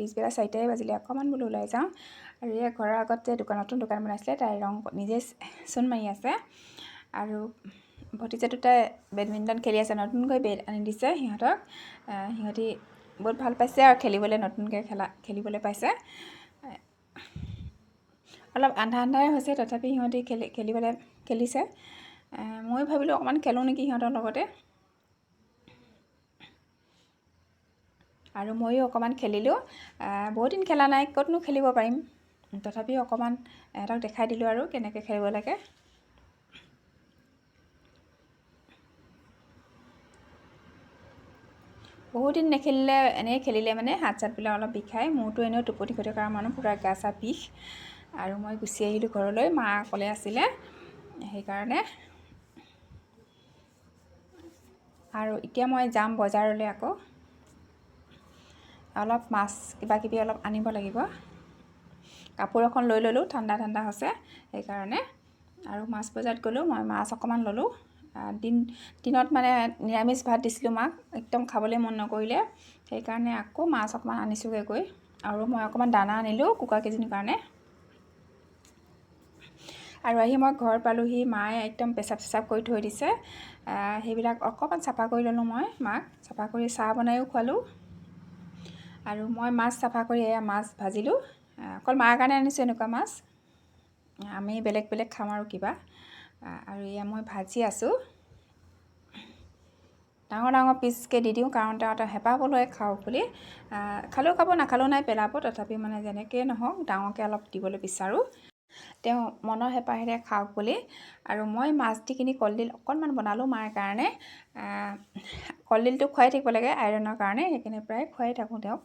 পিছবেলা 4টাই বাজিলে, অকণমান বোলো ওলাই যাওঁ। আৰু এই ঘৰৰ আগত যে নতুন দোকান বনাইছিলে, তাই ৰং নিজে চূণ মাৰি আছে। আৰু ভতিজা দুটাই বেডমিণ্টন খেলি আছে, নতুনকৈ বেট আনি দিছে সিহঁতক। সিহঁতি বহুত ভাল পাইছে আৰু খেলিবলৈ, নতুনকৈ খেলিবলৈ পাইছে। অলপ আন্ধাৰ হৈছে, তথাপি সিহঁতি খেলিছে। মই ভাবিলোঁ অকণমান খেলোঁ নেকি সিহঁতৰ লগতে, আৰু ময়ো অকণমান খেলিলোঁ। বহুত দিন খেলা নাই, ক'তনো খেলিব পাৰিম, তথাপিও অকণমান সিহঁতক দেখাই দিলোঁ আৰু কেনেকৈ খেলিব লাগে। বহুত দিন নেখেলিলে, এনেই খেলিলে মানে হাত চাতবিলাক অলপ বিষায়। মোৰতো এনেও টোপনি ক্ষতি কৰা মানুহ, পূৰা গা চা বিষ। আৰু মই গুচি আহিলোঁ ঘৰলৈ, মা অকলে আছিলে সেইকাৰণে। আৰু এতিয়া মই যাম বজাৰলৈ, আকৌ অলপ মাছ কিবাকিবি অলপ আনিব লাগিব। কাপোৰ এখন লৈ ল'লোঁ, ঠাণ্ডা হৈছে সেইকাৰণে। আৰু মাছ বজাৰত গ'লোঁ, মই মাছ অকণমান ল'লোঁ। দিনত মানে নিৰামিষ ভাত দিছিলোঁ মাক, একদম খাবলৈ মন নকৰিলে, সেইকাৰণে আকৌ মাছ অকণমান আনিছোঁগৈ গৈ। আৰু মই অকণমান দানা আনিলোঁ কুকুৰাকেইজনীৰ কাৰণে। আৰু আহি মই ঘৰ পালোঁহি, মায়ে একদম পেচাব কৰি থৈ দিছে। সেইবিলাক অকণমান চাফা কৰি ল'লোঁ, মই মাক চাফা কৰি চাহ বনায়ো খোৱালোঁ। আৰু মই মাছ চাফা কৰি এয়া মাছ ভাজিলোঁ। অকল মাৰ কাৰণে আনিছোঁ এনেকুৱা মাছ, আমি বেলেগ বেলেগ খাম আৰু কিবা। আৰু এয়া মই ভাজি আছোঁ। ডাঙৰ পিচকৈ দি দিওঁ, কাৰণ তেওঁ হেঁপাহ পলুৱাই খাওক বুলি। খালেও খাব, নাখালেও নাই, পেলাব। তথাপি মানে যেনেকৈ নহওক ডাঙৰকৈ অলপ দিবলৈ বিচাৰোঁ, তেওঁ মনৰ হেঁপাহেৰে খাওক বুলি। আৰু মই মাছ দি কিনি কলডিল অকণমান বনালোঁ মাৰ কাৰণে। কলডিলটো খুৱাই থাকিব লাগে আইৰণৰ কাৰণে, সেইকাৰণে প্ৰায় খুৱাই থাকোঁ তেওঁক।